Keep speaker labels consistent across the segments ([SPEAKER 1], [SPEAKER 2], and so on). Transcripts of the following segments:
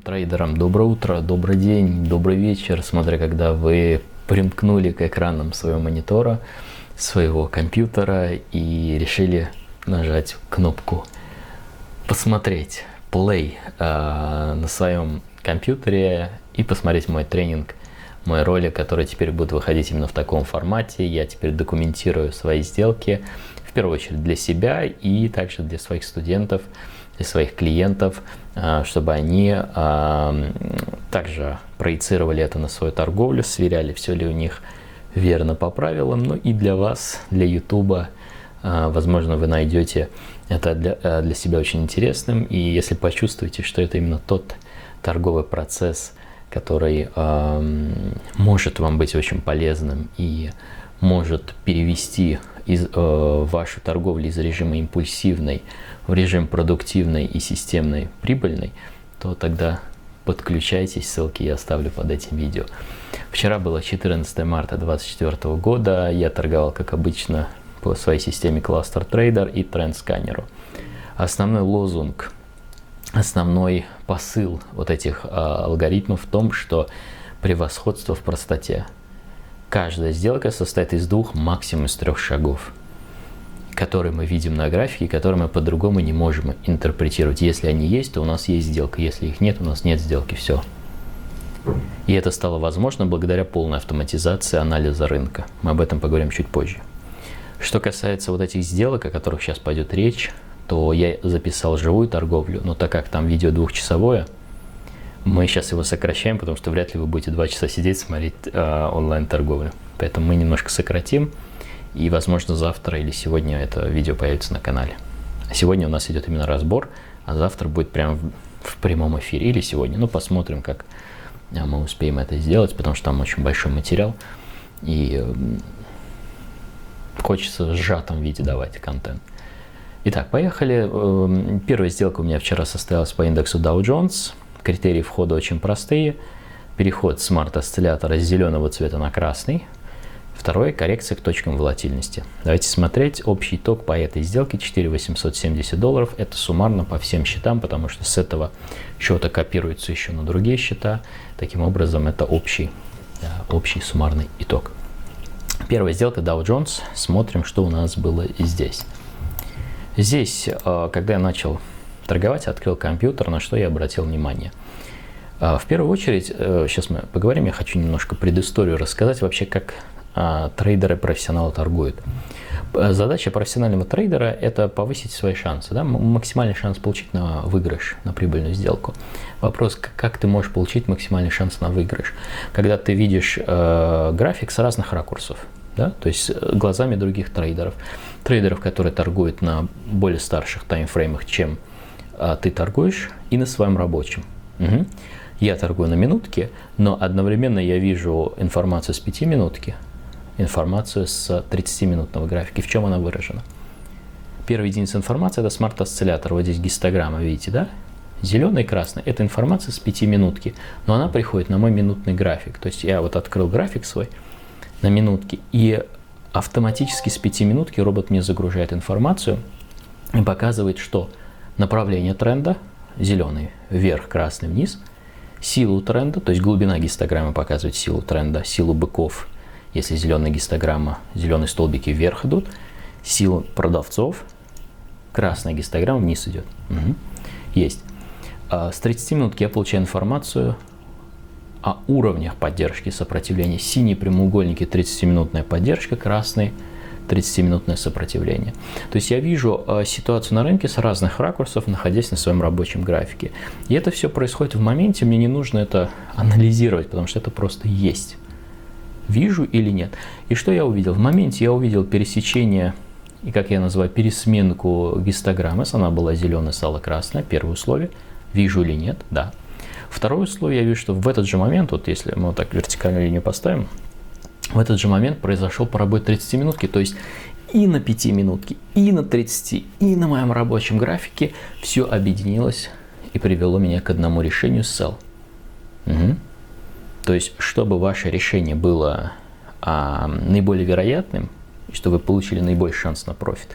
[SPEAKER 1] трейдерам доброе утро, добрый день, добрый вечер, смотря когда вы примкнули к экранам своего монитора, своего компьютера и решили нажать кнопку посмотреть play на своем компьютере и посмотреть мой тренинг, мой ролик, который теперь будет выходить именно в таком формате. Я теперь документирую свои сделки, в первую очередь для себя и также для своих студентов, для своих клиентов, чтобы они также проецировали это на свою торговлю, сверяли, все ли у них верно по правилам. Ну и для вас, для YouTube, возможно, вы найдете это для себя очень интересным. И если почувствуете, что это именно тот торговый процесс, который может вам быть очень полезным и может перевести вашу торговлю из режима импульсивной в режим продуктивной и системной прибыльной, то тогда подключайтесь, ссылки я оставлю под этим видео. Вчера было 14 марта 2024 года, я торговал, как обычно, по своей системе Cluster Trader и Trend Scanner. Основной лозунг, основной посыл вот этих алгоритмов в том, что превосходство в простоте. Каждая сделка состоит из двух, максимум из 3 шагов, которые мы видим на графике, которые мы по-другому не можем интерпретировать. Если они есть, то у нас есть сделка. Если их нет, у нас нет сделки. Все. И это стало возможно благодаря полной автоматизации анализа рынка. Мы об этом поговорим чуть позже. Что касается вот этих сделок, о которых сейчас пойдет речь, то я записал живую торговлю, но так как там видео 2-часовое, мы сейчас его сокращаем, потому что вряд ли вы будете 2 часа сидеть, смотреть онлайн-торговлю. Поэтому мы немножко сократим. И, возможно, завтра или сегодня это видео появится на канале. Сегодня у нас идет именно разбор, а завтра будет прямо в прямом эфире. Или сегодня. Ну, посмотрим, как мы успеем это сделать, потому что там очень большой материал. И хочется в сжатом виде давать контент. Итак, поехали. Первая сделка у меня вчера состоялась по индексу Dow Jones. Критерии входа очень простые. Переход смарт-осциллятора с зеленого цвета на красный. Второе – коррекция к точкам волатильности. Давайте смотреть. Общий итог по этой сделке $4870. Это суммарно по всем счетам, потому что с этого счета копируется еще на другие счета. Таким образом, это общий суммарный итог. Первая сделка Dow Jones. Смотрим, что у нас было здесь. Здесь, когда я начал торговать, открыл компьютер, на что я обратил внимание. В первую очередь, сейчас мы поговорим, я хочу немножко предысторию рассказать вообще, как трейдеры-профессионалы торгуют. Задача профессионального трейдера – это повысить свои шансы, да? Максимальный шанс получить на выигрыш, на прибыльную сделку. Вопрос, как ты можешь получить максимальный шанс на выигрыш? Когда ты видишь график с разных ракурсов, да? То есть глазами других трейдеров. Трейдеров, которые торгуют на более старших таймфреймах, чем ты торгуешь, и на своем рабочем. Угу. Я торгую на минутке, но одновременно я вижу информацию с 5-минутки, информацию с 30-минутного графика. В чем она выражена? Первая единица информации – это смарт-осциллятор. Вот здесь гистограмма, видите, да? Зеленый и красный – это информация с 5-минутки, но она приходит на мой минутный график. То есть я вот открыл график свой на минутке, и автоматически с 5-минутки робот мне загружает информацию и показывает, что направление тренда – зеленый вверх, красный вниз, силу тренда, то есть глубина гистограммы показывает силу тренда, силу быков, если зеленая гистограмма, зеленые столбики вверх идут, силу продавцов, красная гистограмма вниз идет. Угу. Есть. С 30 минутки я получаю информацию о уровнях поддержки сопротивления. Синие прямоугольники – 30-минутная поддержка, красный – 30-минутное сопротивление. То есть я вижу ситуацию на рынке с разных ракурсов, находясь на своем рабочем графике. И это все происходит в моменте, мне не нужно это анализировать, потому что это просто есть. Вижу или нет. И что я увидел? В моменте я увидел пересечение, и как я называю, пересменку гистограммы. Она была зеленая, стала красная. Первое условие. Вижу или нет? Да. Второе условие, я вижу, что в этот же момент, вот если мы вот так вертикальную линию поставим, в этот же момент произошел пробой 30-минутки, то есть и на 5-минутке, и на 30, и на моем рабочем графике все объединилось и привело меня к одному решению sell. Угу. То есть, чтобы ваше решение было наиболее вероятным, и чтобы вы получили наибольший шанс на профит,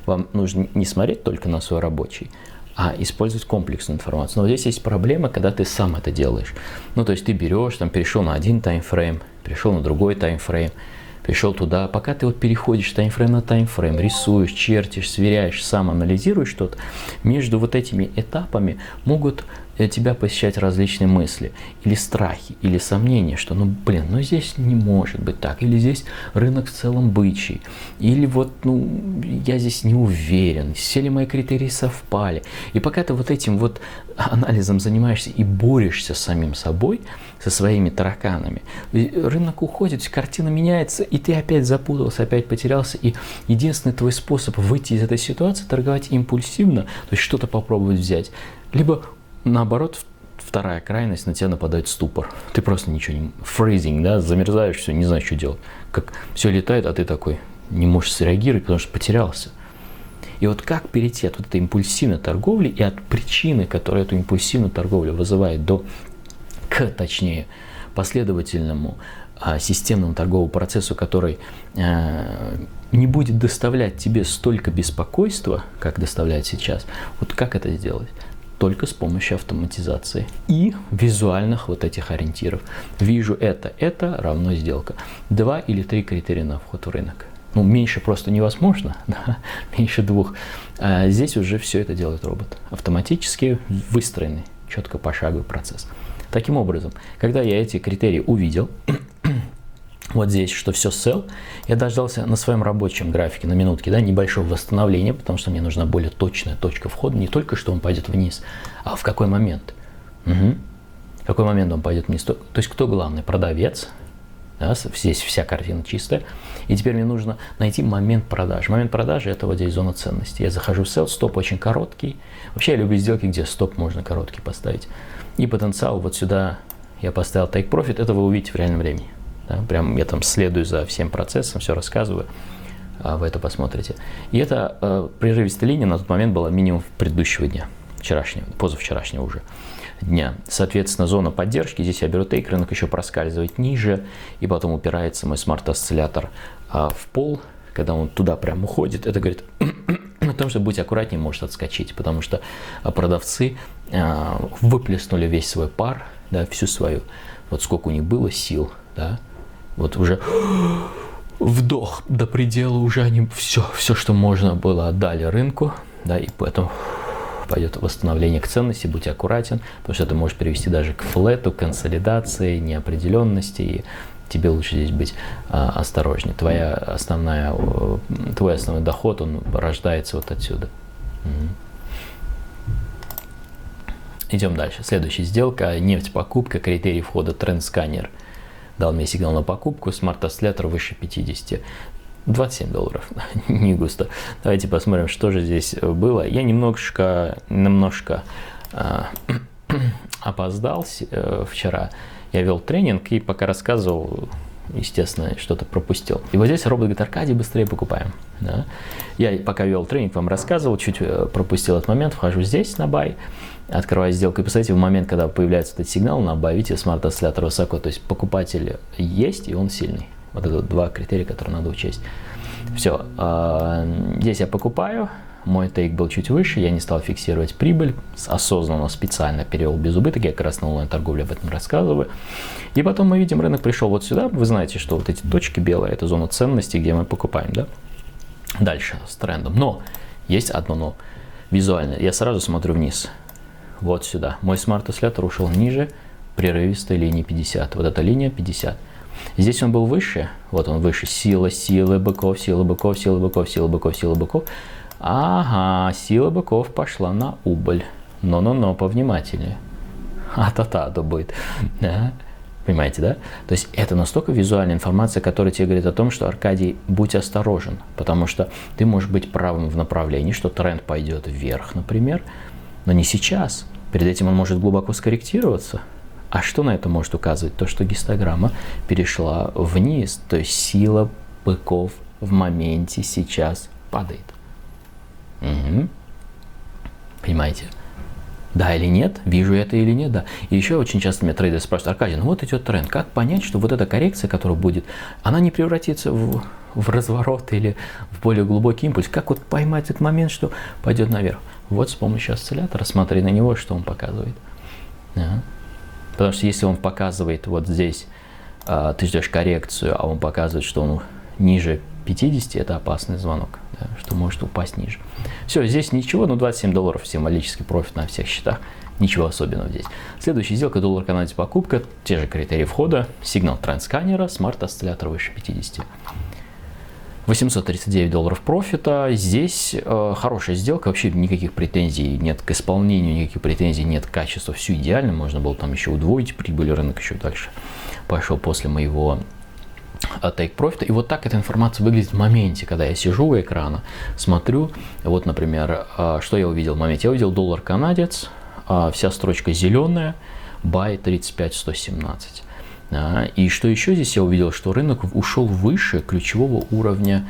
[SPEAKER 1] вам нужно не смотреть только на свой рабочий, а использовать комплексную информацию. Но здесь есть проблема, когда ты сам это делаешь. Ну, то есть ты берешь, там, перешел на один таймфрейм, перешел на другой таймфрейм, пришел туда, пока ты вот переходишь таймфрейм на таймфрейм, рисуешь, чертишь, сверяешь, сам анализируешь что-то, между вот этими этапами могут тебя посещать различные мысли, или страхи, или сомнения, что ну блин, ну здесь не может быть так, или здесь рынок в целом бычий, или вот ну я здесь не уверен, все ли мои критерии совпали. И пока ты вот этим вот анализом занимаешься и борешься с самим собой, со своими тараканами, рынок уходит, картина меняется, и ты опять запутался, опять потерялся, и единственный твой способ выйти из этой ситуации — торговать импульсивно, то есть что-то попробовать взять, либо наоборот, вторая крайность, на тебя нападает ступор. Ты просто ничего не... Фризинг, да, замерзаешь, все, не знаешь, что делать. Как все летает, а ты такой не можешь среагировать, потому что потерялся. И вот как перейти от вот этой импульсивной торговли и от причины, которая эту импульсивную торговлю вызывает, точнее, последовательному системному торговому процессу, который не будет доставлять тебе столько беспокойства, как доставляет сейчас. Вот как это сделать? Только с помощью автоматизации и визуальных вот этих ориентиров. Вижу это равно сделка. 2 или 3 критерия на вход в рынок. Ну, меньше просто невозможно, да? Меньше 2. А здесь уже все это делает робот. Автоматически выстроенный, четко пошаговый процесс. Таким образом, когда я эти критерии увидел, вот здесь, что все sell, я дождался на своем рабочем графике, на минутке, да, небольшого восстановления, потому что мне нужна более точная точка входа, не только что он пойдет вниз, а в какой момент. В какой момент он пойдет вниз. То есть кто главный? Продавец. Да, здесь вся картина чистая. И теперь мне нужно найти момент продажи. Момент продажи — это вот здесь зона ценности. Я захожу в sell, стоп очень короткий. Вообще я люблю сделки, где стоп можно короткий поставить. И потенциал вот сюда я поставил take profit, это вы увидите в реальном времени. Да, прям я там следую за всем процессом, все рассказываю, вы это посмотрите. И это прерывистая линия на тот момент была минимум предыдущего дня, позавчерашнего уже дня. Соответственно, зона поддержки, здесь я беру тейк, рынок еще проскальзывает ниже, и потом упирается мой смарт-осциллятор в пол. Когда он туда прям уходит, это говорит о том, что будь аккуратнее, может отскочить, потому что продавцы выплеснули весь свой пар, да, всю свою, вот сколько у них было сил, да, вот уже вдох до предела, уже они все, что можно было, отдали рынку, да, и поэтому пойдет восстановление к ценности, будь аккуратен, потому что это может привести даже к флету, консолидации, неопределенности, и тебе лучше здесь быть осторожнее. Твой основной доход, он рождается вот отсюда. Идем дальше. Следующая сделка. Нефть покупка, критерий входа тренд-сканер. Дал мне сигнал на покупку, смарт-осциллятор выше 50. $27. Не густо. Давайте посмотрим, что же здесь было. Я немножко опоздал вчера. Я вел тренинг и пока рассказывал, естественно, что-то пропустил. И вот здесь робот говорит: Аркадий, быстрее покупаем. Да? Я пока вел тренинг, вам рассказывал, чуть пропустил этот момент, вхожу здесь на бай, открываю сделку, и посмотрите, в момент, когда появляется этот сигнал на бай, видите, смарт-осциллятор высоко, то есть покупатель есть, и он сильный. Вот это 2 критерия, которые надо учесть. Все, здесь я покупаю, мой тейк был чуть выше, я не стал фиксировать прибыль, осознанно, специально перевел без убыток, я как раз на онлайн-торговле об этом рассказываю. И потом мы видим, рынок пришел вот сюда, вы знаете, что вот эти точки белые, это зона ценности, где мы покупаем, да? Дальше с трендом. Но есть одно но. Визуально, я сразу смотрю вниз, вот сюда. Мой смарт-осциллятор ушел ниже прерывистой линии 50, вот эта линия 50. Здесь он был выше, вот он выше, силы быков, сила быков, сила быков, сила быков, сила быков. Ага, сила быков пошла на убыль. Но повнимательнее. То будет. Да? Понимаете, да? То есть это настолько визуальная информация, которая тебе говорит о том, что, Аркадий, будь осторожен, потому что ты можешь быть правым в направлении, что тренд пойдет вверх, например, но не сейчас. Перед этим он может глубоко скорректироваться. А что на это может указывать? То, что гистограмма перешла вниз, то есть сила быков в моменте сейчас падает. Угу. Понимаете? Да или нет? Вижу это или нет? Да. И еще очень часто меня трейдеры спрашивают: Аркадий, ну вот идет тренд, как понять, что вот эта коррекция, которая будет, она не превратится в разворот или в более глубокий импульс? Как вот поймать этот момент, что пойдет наверх? Вот с помощью осциллятора смотри на него, что он показывает. Да. Потому что если он показывает вот здесь, ты ждешь коррекцию, а он показывает, что он ниже 50, это опасный звонок, да, что может упасть ниже. Все, здесь ничего, но $27 символический профит на всех счетах. Ничего особенного здесь. Следующая сделка, доллар канадец покупка, те же критерии входа, сигнал тренд-сканера, смарт-осциллятор выше 50. $839 профита. Здесь хорошая сделка, вообще никаких претензий нет к исполнению, никаких претензий нет к качеству, все идеально, можно было там еще удвоить прибыль, рынок еще дальше пошел после моего тейк-профита. И вот так эта информация выглядит в моменте, когда я сижу у экрана, смотрю, вот, например, что я увидел в моменте. Я увидел доллар канадец, вся строчка зеленая, buy 35,117. И что еще здесь я увидел, что рынок ушел выше ключевого уровня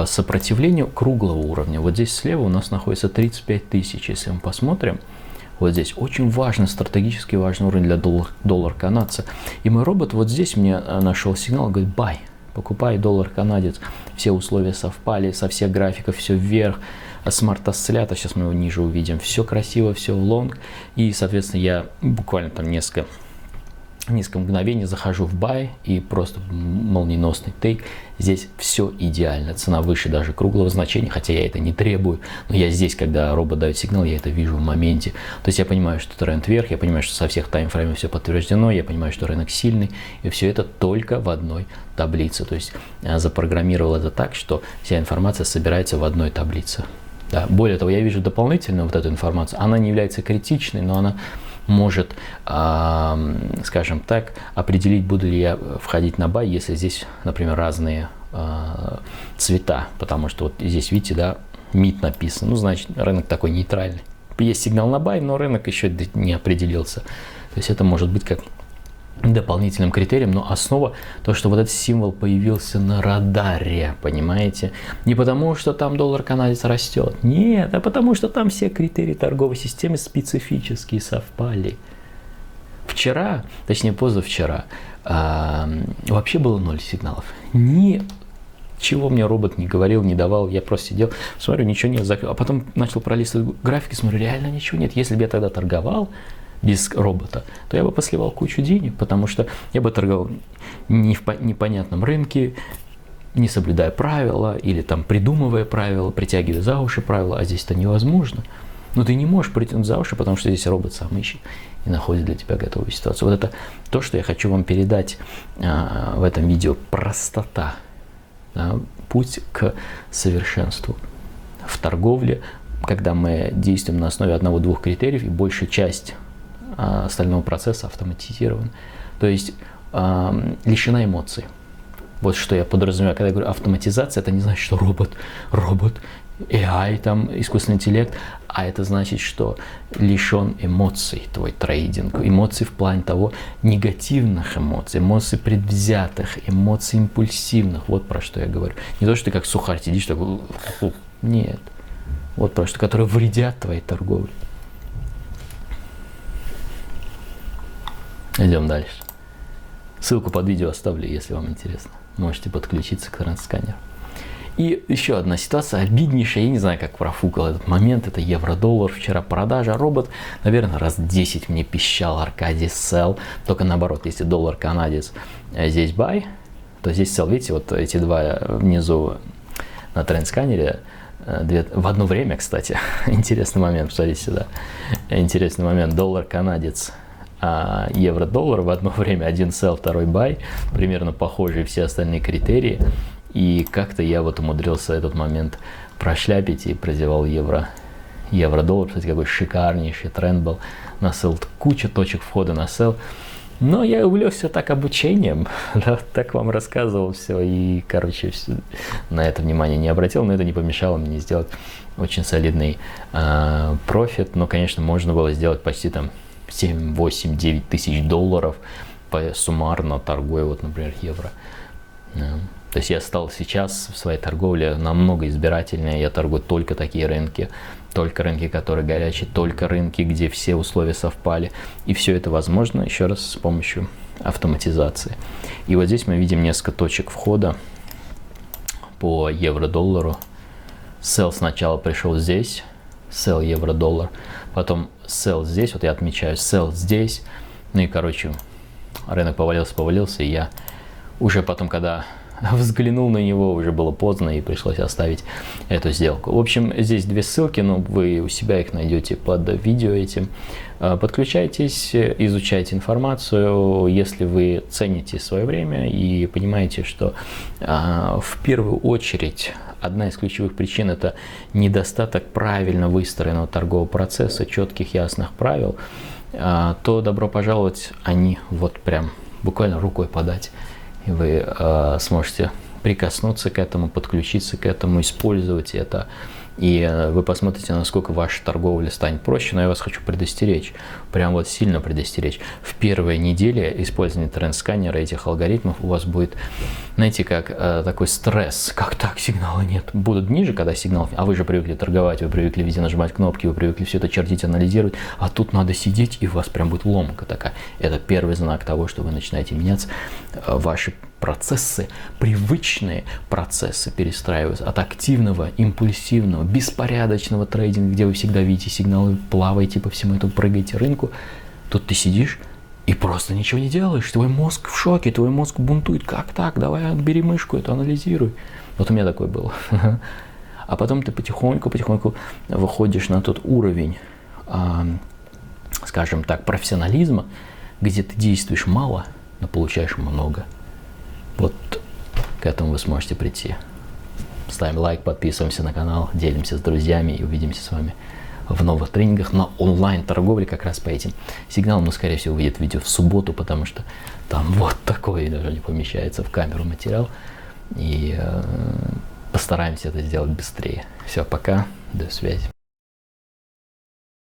[SPEAKER 1] сопротивления, круглого уровня. Вот здесь слева у нас находится 35 тысяч. Если мы посмотрим, вот здесь очень важный, стратегически важный уровень для доллар канадца. И мой робот вот здесь мне нашел сигнал, говорит, buy, покупай доллар канадец. Все условия совпали, со всех графиков все вверх. Смарт-осциллятор, сейчас мы его ниже увидим. Все красиво, все в лонг. И, соответственно, я буквально там несколько мгновений захожу в buy и просто молниеносный тейк. Здесь все идеально. Цена выше даже круглого значения, хотя я это не требую. Но я здесь, когда робот дает сигнал, я это вижу в моменте. То есть я понимаю, что тренд вверх, я понимаю, что со всех таймфреймов все подтверждено, я понимаю, что рынок сильный. И все это только в одной таблице. То есть я запрограммировал это так, что вся информация собирается в одной таблице. Да. Более того, я вижу дополнительно вот эту информацию. Она не является критичной, но она может, скажем так, определить, буду ли я входить на buy, если здесь, например, разные цвета, потому что вот здесь, видите, да, MIT написано, ну, значит, рынок такой нейтральный. Есть сигнал на buy, но рынок еще не определился. То есть это может быть как дополнительным критерием, но основа то, что вот этот символ появился на радаре, понимаете? Не потому, что там доллар канадец растет, нет, а потому, что там все критерии торговой системы специфические совпали. Вчера, точнее позавчера, вообще было 0 сигналов. Ничего мне робот не говорил, не давал, я просто сидел, смотрю, ничего нет, закрыл. А потом начал пролистывать графики, смотрю, реально ничего нет. Если бы я тогда торговал без робота, то я бы посливал кучу денег, потому что я бы торговал не в непонятном рынке, не соблюдая правила, или там придумывая правила, притягивая за уши правила, а здесь это невозможно. Но ты не можешь притянуть за уши, потому что здесь робот сам ищет и находит для тебя готовую ситуацию. Вот это то, что я хочу вам передать в этом видео. Простота, да, путь к совершенству в торговле, когда мы действуем на основе одного-двух критериев, и большая часть остального процесса автоматизирован. То есть лишена эмоций. Вот что я подразумеваю, когда я говорю автоматизация, это не значит, что робот, AI, там, искусственный интеллект, а это значит, что лишен эмоций твой трейдинг, эмоций в плане того, негативных эмоций, эмоций предвзятых, эмоций импульсивных, вот про что я говорю. Не то, что ты как сухарь сидишь, такой, нет, вот про что, которые вредят твоей торговле. Идем дальше. Ссылку под видео оставлю, если вам интересно. Можете подключиться к тренд-сканеру. И еще одна ситуация, обиднейшая, я не знаю, как профукал этот момент, это евро-доллар, вчера продажа, робот, наверное, раз 10 мне пищал Аркадий sell, только наоборот, если доллар канадец здесь buy, то здесь sell, видите, вот эти два внизу на тренд-сканере, в одно время, кстати, интересный момент, посмотрите сюда, интересный момент, доллар канадец, евро-доллар, в одно время один sell, второй buy, примерно похожие все остальные критерии. И как-то я вот умудрился этот момент прошляпить и прозевал евро-доллар. Кстати, какой шикарнейший тренд был на sell. Куча точек входа на sell. Но я увлекся так обучением, да, так вам рассказывал все. И, короче, на это внимание не обратил. Но это не помешало мне сделать очень солидный профит. Но, конечно, можно было сделать почти там 7, 8, 9 тысяч долларов суммарно торгуя, вот, например, евро. То есть я стал сейчас в своей торговле намного избирательнее, я торгую только такие рынки, которые горячие, только рынки, где все условия совпали. И все это возможно, еще раз, с помощью автоматизации. И вот здесь мы видим несколько точек входа по евро-доллару. Sell сначала пришел здесь, sell евро-доллар, потом sell здесь, вот я отмечаю sell здесь, ну и, короче, рынок повалился, и я уже потом, когда взглянул на него, уже было поздно, и пришлось оставить эту сделку. В общем, здесь две ссылки, но вы у себя их найдете под видео этим. Подключайтесь, изучайте информацию, если вы цените свое время и понимаете, что в первую очередь одна из ключевых причин – это недостаток правильно выстроенного торгового процесса, четких, ясных правил, то добро пожаловать, они вот прям буквально рукой подать. И вы сможете прикоснуться к этому, подключиться к этому, использовать это. И вы посмотрите, насколько ваша торговля станет проще. Но я вас хочу предостеречь, прям вот сильно предостеречь. В первой неделе использования тренд-сканера, этих алгоритмов, у вас будет, знаете, как такой стресс. Как так, сигнала нет? Будут ниже, когда сигнал, а вы же привыкли торговать, вы привыкли везде нажимать кнопки, вы привыкли все это чертить, анализировать, а тут надо сидеть, и у вас прям будет ломка такая. Это первый знак того, что вы начинаете меняться. Ваши процессы, привычные процессы перестраиваются от активного, импульсивного, беспорядочного трейдинга, где вы всегда видите сигналы, плаваете по всему этому, прыгаете рынку. Тут ты сидишь и просто ничего не делаешь. Твой мозг в шоке, твой мозг бунтует. Как так? Давай бери мышку, это анализируй. Вот у меня такое было. А потом ты потихоньку выходишь на тот уровень, скажем так, профессионализма, где ты действуешь мало, но получаешь много. Вот к этому вы сможете прийти. Ставим лайк, подписываемся на канал, делимся с друзьями и увидимся с вами в новых тренингах на онлайн-торговле как раз по этим сигналам. Но, скорее всего, выйдет видео в субботу, потому что там вот такой даже не помещается в камеру материал. И постараемся это сделать быстрее. Все, пока, до связи.